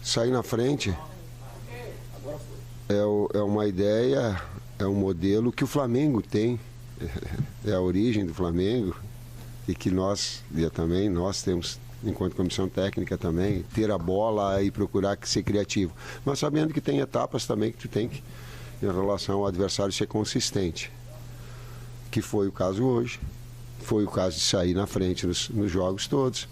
Sair na frente é uma ideia, é um modelo que o Flamengo tem, é a origem do Flamengo e que nós temos, enquanto comissão técnica também, ter a bola e procurar ser criativo. Mas sabendo que tem etapas também que tu tem que, em relação ao adversário, ser consistente. Que foi o caso hoje, foi o caso de sair na frente nos jogos todos.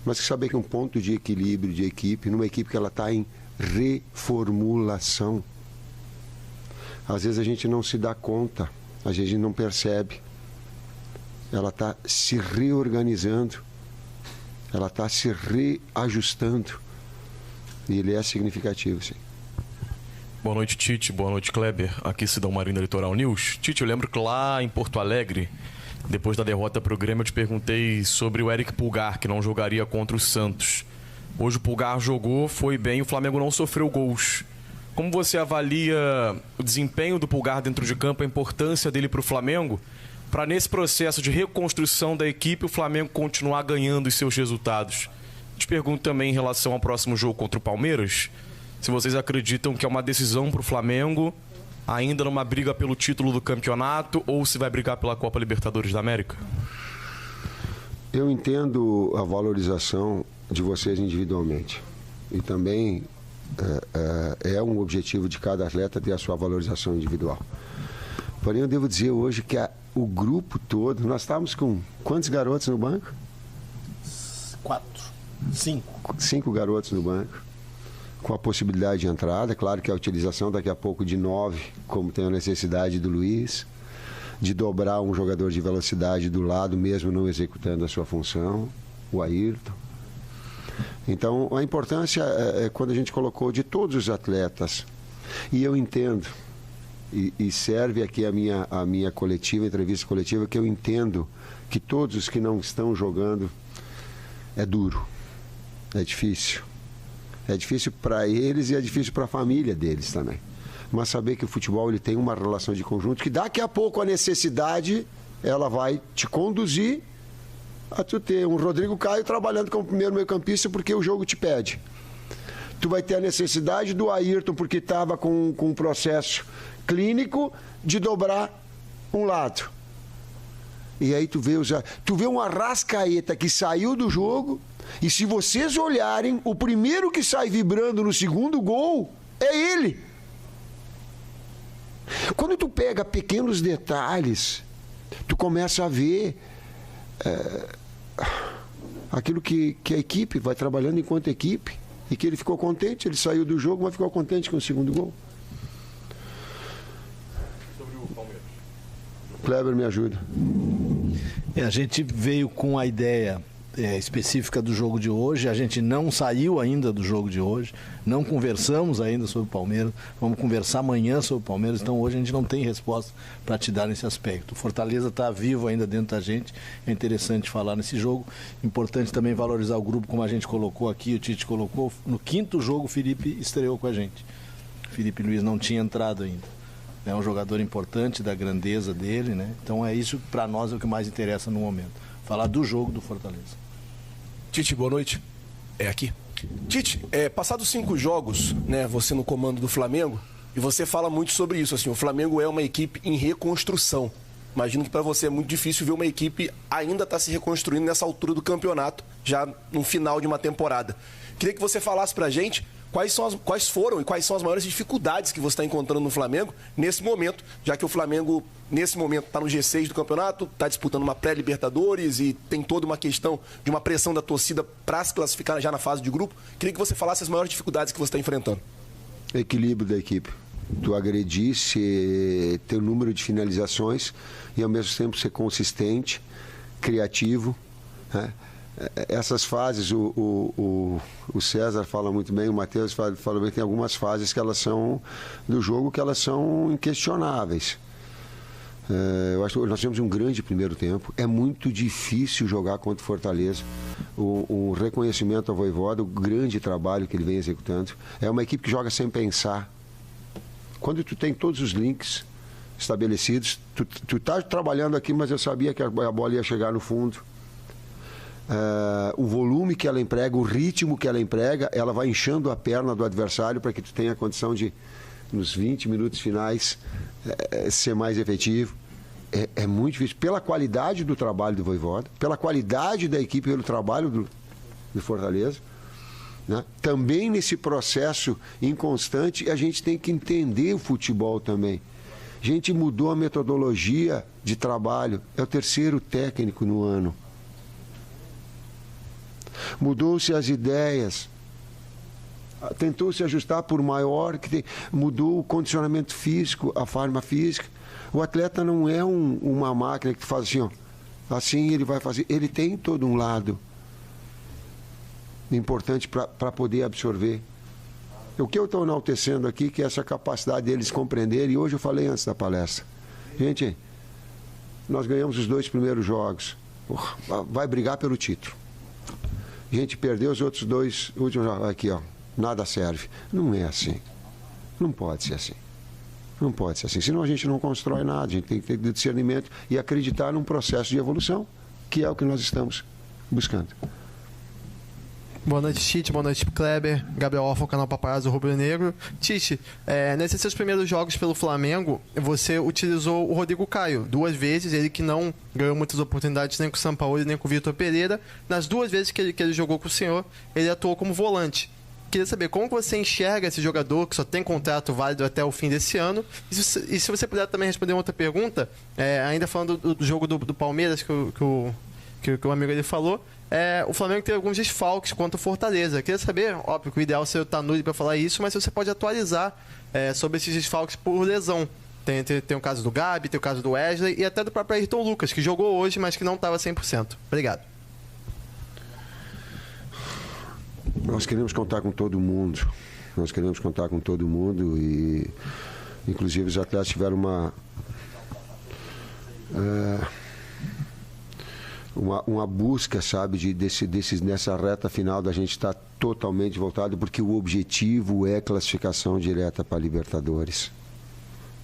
Mas que saber que um ponto de equilíbrio de equipe, numa equipe que ela está em reformulação. Às vezes a gente não se dá conta, a gente não percebe. Ela está se reorganizando, ela está se reajustando. E ele é significativo, sim. Boa noite, Tite. Boa noite, Kleber. Aqui Sidão Marina, Litoral News. Tite, eu lembro que lá em Porto Alegre, depois da derrota para o Grêmio, eu te perguntei sobre o Eric Pulgar, que não jogaria contra o Santos. Hoje o Pulgar jogou, foi bem, o Flamengo não sofreu gols. Como você avalia o desempenho do Pulgar dentro de campo, a importância dele para o Flamengo, para nesse processo de reconstrução da equipe, o Flamengo continuar ganhando os seus resultados? Te pergunto também em relação ao próximo jogo contra o Palmeiras, se vocês acreditam que é uma decisão para o Flamengo, ainda numa briga pelo título do campeonato, ou se vai brigar pela Copa Libertadores da América? Eu entendo a valorização de vocês individualmente. E também é um objetivo de cada atleta ter a sua valorização individual. Porém, eu devo dizer hoje que o grupo todo, nós estávamos com quantos garotos no banco? 5 garotos no banco, com a possibilidade de entrada. Claro que a utilização daqui a pouco de 9, como tem a necessidade do Luiz, de dobrar um jogador de velocidade do lado, mesmo não executando a sua função, o Ayrton. Então, a importância é quando a gente colocou de todos os atletas. E eu entendo, e serve aqui a minha coletiva, entrevista coletiva, que eu entendo que todos os que não estão jogando é duro, é difícil. É difícil para eles e é difícil para a família deles também. Mas saber que o futebol ele tem uma relação de conjunto, que daqui a pouco a necessidade ela vai te conduzir a tu ter um Rodrigo Caio trabalhando como primeiro meio-campista porque o jogo te pede. Tu vai ter a necessidade do Ayrton, porque estava com um processo clínico, de dobrar um lado. E aí tu vê um Arrascaeta que saiu do jogo, e se vocês olharem, o primeiro que sai vibrando no segundo gol é ele. Quando tu pega pequenos detalhes, tu começa a ver aquilo que a equipe vai trabalhando enquanto equipe, e que ele ficou contente, ele saiu do jogo, mas ficou contente com o segundo gol. Sobre o Palmeiras. Kleber, me ajuda. A gente veio com a ideia específica do jogo de hoje, a gente não saiu ainda do jogo de hoje, não conversamos ainda sobre o Palmeiras, vamos conversar amanhã sobre o Palmeiras, então hoje a gente não tem resposta para te dar nesse aspecto. O Fortaleza está vivo ainda dentro da gente, é interessante falar nesse jogo, importante também valorizar o grupo, como a gente colocou aqui, o Tite colocou, no 5º jogo o Felipe estreou com a gente, o Felipe Luiz não tinha entrado ainda, é um jogador importante da grandeza dele, né? Então é isso para nós é o que mais interessa no momento, falar do jogo do Fortaleza. Tite, boa noite. É aqui. Tite, passados 5 jogos, né, você no comando do Flamengo, e você fala muito sobre isso, assim, o Flamengo é uma equipe em reconstrução. Imagino que para você é muito difícil ver uma equipe ainda estar se reconstruindo nessa altura do campeonato, já no final de uma temporada. Queria que você falasse pra gente quais foram e quais são as maiores dificuldades que você está encontrando no Flamengo nesse momento, já que o Flamengo, nesse momento, está no G6 do campeonato, está disputando uma pré-Libertadores e tem toda uma questão de uma pressão da torcida para se classificar já na fase de grupo. Queria que você falasse as maiores dificuldades que você está enfrentando. Equilíbrio da equipe. tu agredir, ter um número de finalizações e ao mesmo tempo ser consistente, criativo, né? Essas fases, o César fala muito bem, o Matheus fala bem, tem algumas fases que elas são do jogo que elas são inquestionáveis. Eu acho que nós tivemos um grande primeiro tempo. É muito difícil jogar contra o Fortaleza. O reconhecimento ao Vojvoda, o grande trabalho que ele vem executando. É uma equipe que joga sem pensar. Quando tu tem todos os links estabelecidos, tu tá trabalhando aqui, mas eu sabia que a bola ia chegar no fundo. O volume que ela emprega, o ritmo que ela emprega, ela vai inchando a perna do adversário para que tu tenha a condição de, nos 20 minutos finais, ser mais efetivo. É muito difícil. Pela qualidade do trabalho do Vojvoda, pela qualidade da equipe, pelo trabalho do Fortaleza, né? Também nesse processo inconstante, a gente tem que entender o futebol também. A gente mudou a metodologia de trabalho. É o terceiro técnico no ano. Mudou-se as ideias, tentou se ajustar por maior, mudou o condicionamento físico, a forma física. O atleta não é uma máquina que faz assim, ó, assim ele vai fazer. Ele tem todo um lado importante para poder absorver. O que eu estou enaltecendo aqui, que é essa capacidade deles compreenderem, e hoje eu falei antes da palestra. Gente, nós ganhamos os 2 primeiros jogos, vai brigar pelo título. A gente perdeu os outros 2 últimos jogos. Aqui, ó, nada serve. Não é assim. Não pode ser assim. Não pode ser assim. Senão a gente não constrói nada. A gente tem que ter discernimento e acreditar num processo de evolução, que é o que nós estamos buscando. Boa noite, Tite. Boa noite, Kleber. Gabriel Orfa, canal Paparazzo Rubro Negro. Tite, nesses seus primeiros jogos pelo Flamengo, você utilizou o Rodrigo Caio 2 vezes, ele que não ganhou muitas oportunidades nem com o Sampaoli nem com o Vitor Pereira. Nas 2 vezes que ele jogou com o senhor, ele atuou como volante. Queria saber como você enxerga esse jogador que só tem contrato válido até o fim desse ano. E se você puder também responder uma outra pergunta, ainda falando do jogo do Palmeiras que o amigo ele falou, o Flamengo tem alguns desfalques contra o Fortaleza. Queria saber, óbvio que o ideal seria o Tanuri para falar isso, mas se você pode atualizar sobre esses desfalques por lesão. Tem o caso do Gabi, tem o caso do Wesley e até do próprio Ayrton Lucas, que jogou hoje, mas que não estava 100%. Obrigado. Nós queremos contar com todo mundo. Nós queremos contar com todo mundo e, inclusive, os atletas tiveram uma busca, sabe, nessa reta final da gente estar totalmente voltado, porque o objetivo é classificação direta para a Libertadores.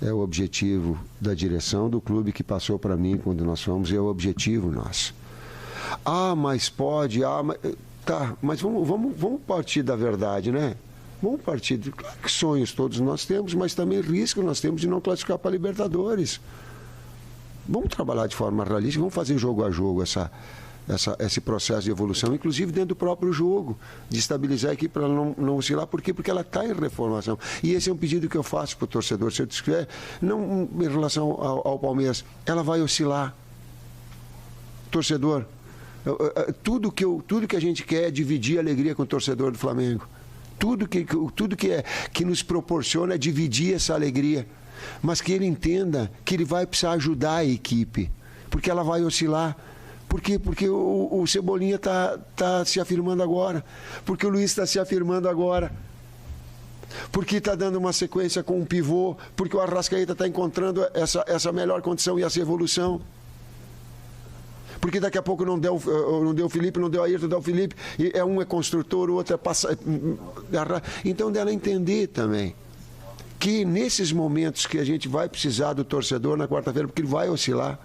É o objetivo da direção do clube que passou para mim quando nós fomos, e é o objetivo nosso. Mas pode, tá, mas vamos partir da verdade, né? Vamos partir claro que sonhos todos nós temos, mas também risco nós temos de não classificar para a Libertadores. Vamos trabalhar de forma realista, vamos fazer jogo a jogo esse processo de evolução, inclusive dentro do próprio jogo, de estabilizar a equipe para não oscilar. Por quê? Porque ela está em reformação. E esse é um pedido que eu faço para o torcedor. Se eu disser, não em relação ao Palmeiras, ela vai oscilar. Torcedor, tudo que a gente quer é dividir a alegria com o torcedor do Flamengo. Tudo que nos proporciona é dividir essa alegria. Mas que ele entenda que ele vai precisar ajudar a equipe, porque ela vai oscilar. Por quê? Porque o Cebolinha está se afirmando agora, porque o Luiz está se afirmando agora, porque está dando uma sequência com um pivô, porque o Arrascaeta está encontrando essa melhor condição e essa evolução. Porque daqui a pouco não deu o Felipe, não deu a Ayrton, deu o Felipe, e um é construtor, o outro é passar. Então dela entender também que nesses momentos que a gente vai precisar do torcedor na quarta-feira, porque ele vai oscilar,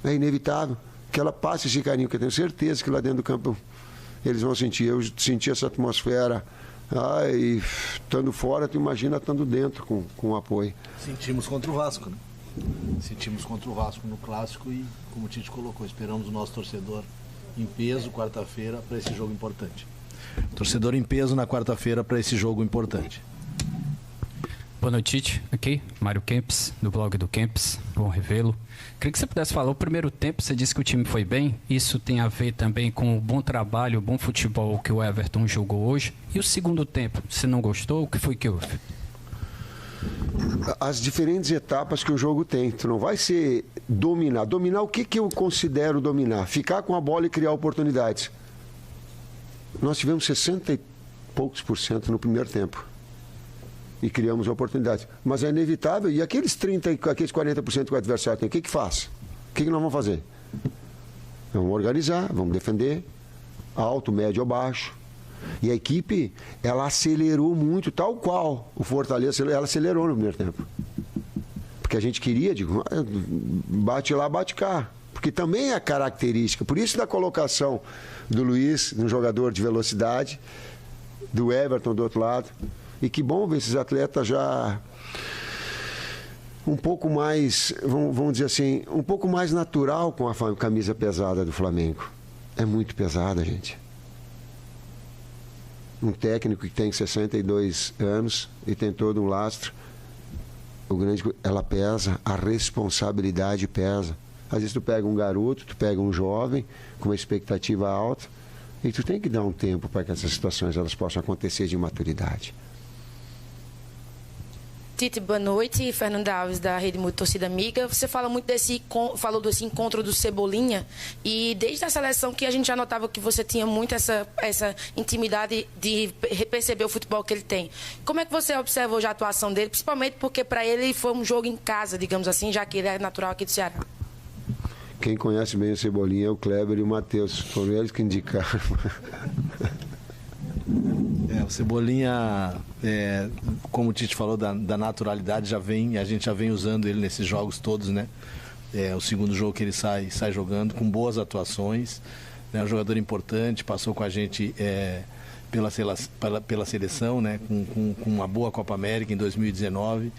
é inevitável que ela passe esse carinho, que eu tenho certeza que lá dentro do campo eles vão sentir. Eu senti essa atmosfera, e estando fora, tu imagina estando dentro com o apoio. Sentimos contra o Vasco, né? Sentimos contra o Vasco no Clássico e, como o Tite colocou, esperamos o nosso torcedor em peso quarta-feira para esse jogo importante. Torcedor em peso na quarta-feira para esse jogo importante. Boa noite, Tite. Aqui, Mário Kempis, do blog do Kempis. Bom revê-lo. Queria que você pudesse falar, o primeiro tempo você disse que o time foi bem. Isso tem a ver também com o bom trabalho, o bom futebol que o Everton jogou hoje. E o segundo tempo, você não gostou? O que foi que houve? as diferentes etapas que o jogo tem. Tu não vai ser dominar. Dominar, o que eu considero dominar? Ficar com a bola e criar oportunidades. Nós tivemos 60 e poucos % no primeiro tempo. E criamos oportunidades. Mas é inevitável. E aqueles 40% que o adversário tem, o que faz? O que nós vamos fazer? Vamos organizar, vamos defender, alto, médio ou baixo. E a equipe, ela acelerou muito, tal qual o Fortaleza, ela acelerou no primeiro tempo. Porque a gente queria, bate lá, bate cá. Porque também é característica. Por isso da colocação do Luiz, um jogador de velocidade, do Everton do outro lado. E que bom ver esses atletas já um pouco mais, vamos dizer assim, um pouco mais natural com a camisa pesada do Flamengo. É muito pesada, gente. Um técnico que tem 62 anos e tem todo um lastro, ela pesa, a responsabilidade pesa. Às vezes tu pega um garoto, tu pega um jovem com uma expectativa alta e tu tem que dar um tempo para que essas situações elas possam acontecer de maturidade. Tite, boa noite. Fernanda Alves, da Rede Multi Torcida Amiga. Você falou desse encontro do Cebolinha e desde a seleção que a gente já notava que você tinha muito essa intimidade de perceber o futebol que ele tem. Como é que você observou já a atuação dele, principalmente porque para ele foi um jogo em casa, digamos assim, já que ele é natural aqui do Ceará? Quem conhece bem o Cebolinha é o Kleber e o Matheus. Foram eles que indicaram. O Cebolinha, como o Tite falou, da naturalidade, a gente já vem usando ele nesses jogos todos, né? O segundo jogo que ele sai jogando, com boas atuações, né? Um jogador importante, passou com a gente pela seleção, né? Com uma boa Copa América em 2019.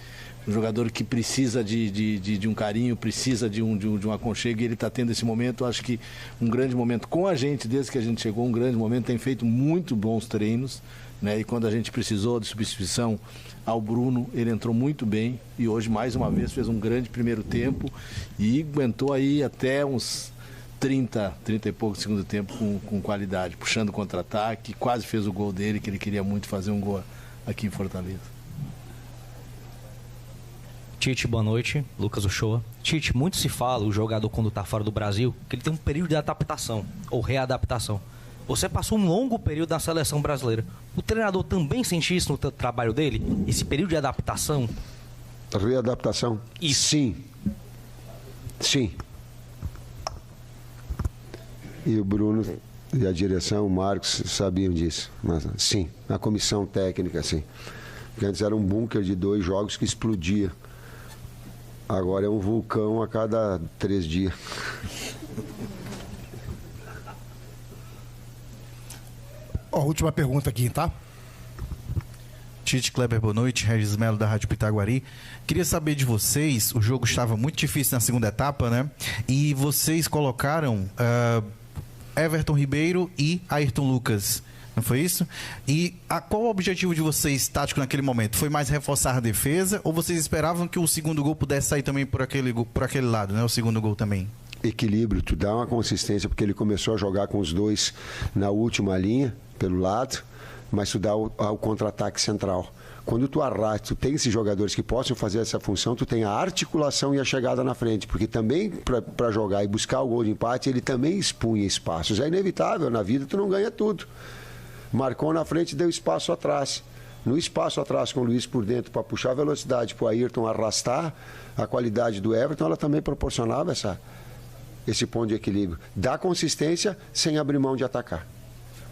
Um jogador que precisa de um carinho, precisa de um aconchego, e ele está tendo esse momento, acho que um grande momento com a gente, desde que a gente chegou, um grande momento, tem feito muito bons treinos, né? E quando a gente precisou de substituição ao Bruno, ele entrou muito bem e hoje, mais uma vez, fez um grande primeiro tempo e aguentou aí até uns 30 e pouco segundo tempo com qualidade, puxando contra-ataque, quase fez o gol dele, que ele queria muito fazer um gol aqui em Fortaleza. Tite, boa noite. Lucas Uchoa. Tite, muito se fala, o jogador quando está fora do Brasil, que ele tem um período de adaptação, ou readaptação. Você passou um longo período na seleção brasileira. O treinador também sente isso no trabalho dele? Esse período de adaptação? Readaptação? Isso. Sim. E o Bruno e a direção, o Marcos, sabiam disso. Mas sim, a comissão técnica, sim. Porque antes era um bunker de 2 jogos que explodia. Agora é um vulcão a cada 3 dias. Última pergunta aqui, tá? Tite, Kleber, boa noite. Regis Melo, da Rádio Pitaguari. Queria saber de vocês, o jogo estava muito difícil na segunda etapa, né? E vocês colocaram Everton Ribeiro e Ayrton Lucas. Não foi isso? E qual o objetivo de vocês, tático, naquele momento? Foi mais reforçar a defesa ou vocês esperavam que o segundo gol pudesse sair também por aquele lado, né? O segundo gol também. Equilíbrio, tu dá uma consistência, porque ele começou a jogar com os 2 na última linha, pelo lado, mas tu dá o contra-ataque central. Quando tu arrasta, tu tem esses jogadores que possam fazer essa função, tu tem a articulação e a chegada na frente, porque também para jogar e buscar o gol de empate, ele também expunha espaços. É inevitável, na vida tu não ganha tudo. Marcou na frente e deu espaço atrás. No espaço atrás com o Luiz por dentro para puxar a velocidade para o Ayrton arrastar, a qualidade do Everton, ela também proporcionava esse ponto de equilíbrio. Dá consistência sem abrir mão de atacar.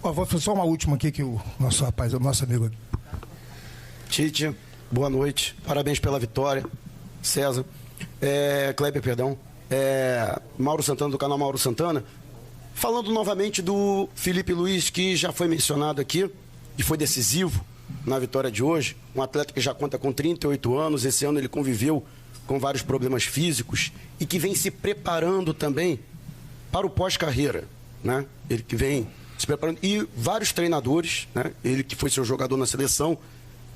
Vou fazer só uma última aqui que o nosso amigo... Tite, boa noite. Parabéns pela vitória. César. Kleber, perdão. Mauro Santana, do canal Mauro Santana. Falando novamente do Felipe Luiz, que já foi mencionado aqui e foi decisivo na vitória de hoje. Um atleta que já conta com 38 anos. Esse ano ele conviveu com vários problemas físicos e que vem se preparando também para o pós-carreira, né? Ele que vem se preparando. E vários treinadores, né? Ele que foi seu jogador na seleção,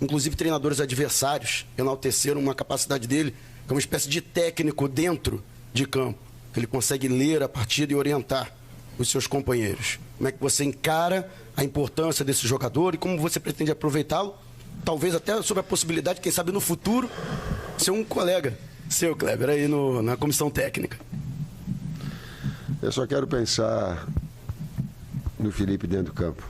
inclusive treinadores adversários, enalteceram uma capacidade dele, que é uma espécie de técnico dentro de campo. Ele consegue ler a partida e orientar os seus companheiros. Como é que você encara a importância desse jogador e como você pretende aproveitá-lo talvez até sobre a possibilidade, quem sabe no futuro, ser um colega seu, Kleber, aí na comissão técnica. Eu só quero pensar no Felipe dentro do campo.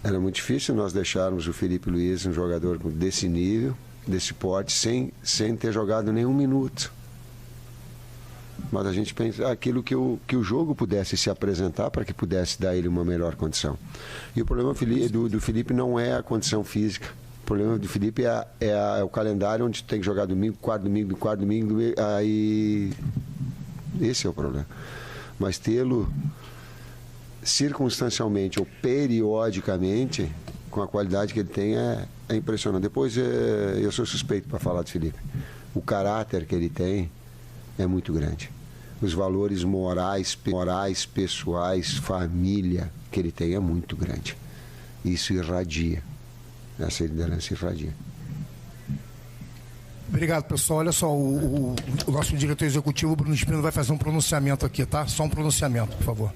Era muito difícil nós deixarmos o Felipe Luiz, um jogador desse nível, desse porte, sem ter jogado nenhum minuto. Mas a gente pensa aquilo que o jogo pudesse se apresentar para que pudesse dar ele uma melhor condição. E o problema do Felipe não é a condição física. O problema do Felipe é o calendário onde tem que jogar domingo, quarto domingo, aí esse é o problema. Mas tê-lo circunstancialmente ou periodicamente, com a qualidade que ele tem, é impressionante. Depois, eu sou suspeito para falar do Felipe. O caráter que ele tem é muito grande. Os valores morais, pessoais, família que ele tem é muito grande. Isso irradia. Essa liderança irradia. Obrigado, pessoal. Olha só, o nosso diretor executivo, Bruno Espino, vai fazer um pronunciamento aqui, tá? Só um pronunciamento, por favor.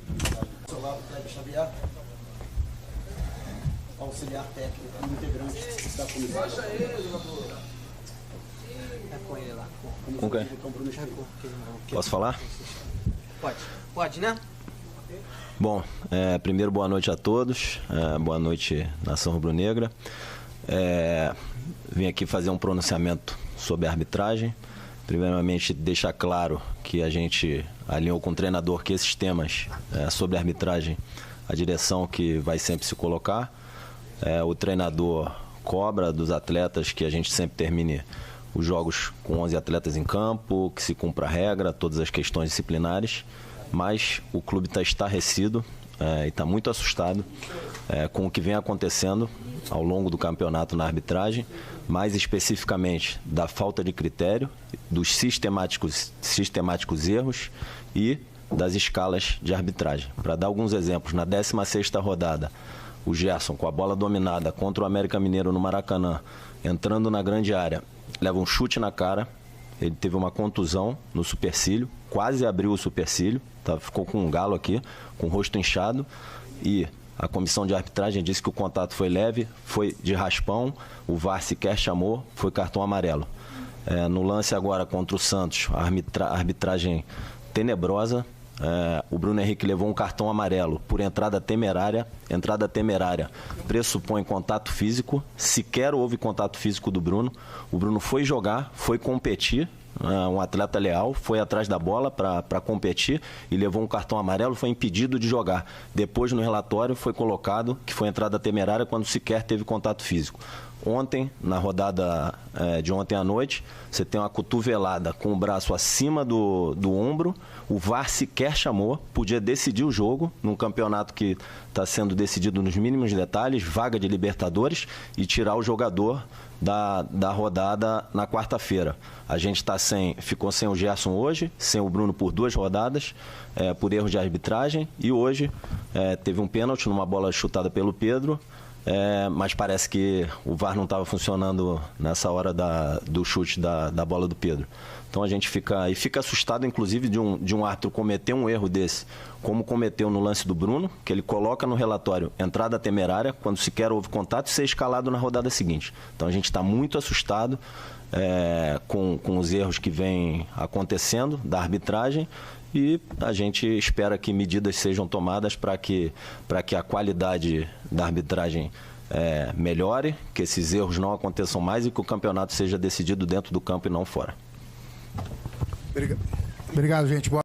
Auxiliar técnico e integrante da comissão. Com quem? Posso falar? Pode, né? Bom, primeiro boa noite a todos, boa noite nação rubro-negra. Vim aqui fazer um pronunciamento sobre a arbitragem. Primeiramente, deixar claro que a gente alinhou com o treinador que esses temas sobre a arbitragem, a direção que vai sempre se colocar. O treinador cobra dos atletas que a gente sempre termine os jogos com 11 atletas em campo, que se cumpra a regra, todas as questões disciplinares, mas o clube está estarrecido e está muito assustado com o que vem acontecendo ao longo do campeonato na arbitragem, mais especificamente da falta de critério, dos sistemáticos erros e das escalas de arbitragem. Para dar alguns exemplos, na 16ª rodada, o Gerson, com a bola dominada contra o América Mineiro no Maracanã, entrando na grande área, leva um chute na cara, ele teve uma contusão no supercílio, quase abriu o supercílio, ficou com um galo aqui, com o rosto inchado, e a comissão de arbitragem disse que o contato foi leve, foi de raspão, o VAR sequer chamou, foi cartão amarelo. No lance agora contra o Santos, a arbitragem tenebrosa, o Bruno Henrique levou um cartão amarelo por entrada temerária. Entrada temerária pressupõe contato físico, sequer houve contato físico do Bruno. O Bruno foi jogar, foi competir, um atleta leal, foi atrás da bola para competir e levou um cartão amarelo, foi impedido de jogar. Depois no relatório foi colocado que foi entrada temerária quando sequer teve contato físico. Ontem, na rodada de ontem à noite, você tem uma cotovelada com o braço acima do ombro, o VAR sequer chamou, podia decidir o jogo num campeonato que está sendo decidido nos mínimos detalhes, vaga de Libertadores, e tirar o jogador da rodada na quarta-feira. A gente ficou sem o Gerson hoje, sem o Bruno por 2 rodadas, por erro de arbitragem, e hoje teve um pênalti numa bola chutada pelo Pedro, mas parece que o VAR não estava funcionando nessa hora do chute da bola do Pedro. Então a gente fica assustado, inclusive, de um árbitro cometer um erro desse, como cometeu no lance do Bruno, que ele coloca no relatório entrada temerária, quando sequer houve contato, e ser escalado na rodada seguinte. Então a gente está muito assustado com os erros que vêm acontecendo da arbitragem, e a gente espera que medidas sejam tomadas para que a qualidade da arbitragem melhore, que esses erros não aconteçam mais e que o campeonato seja decidido dentro do campo e não fora. Obrigado, gente. Boa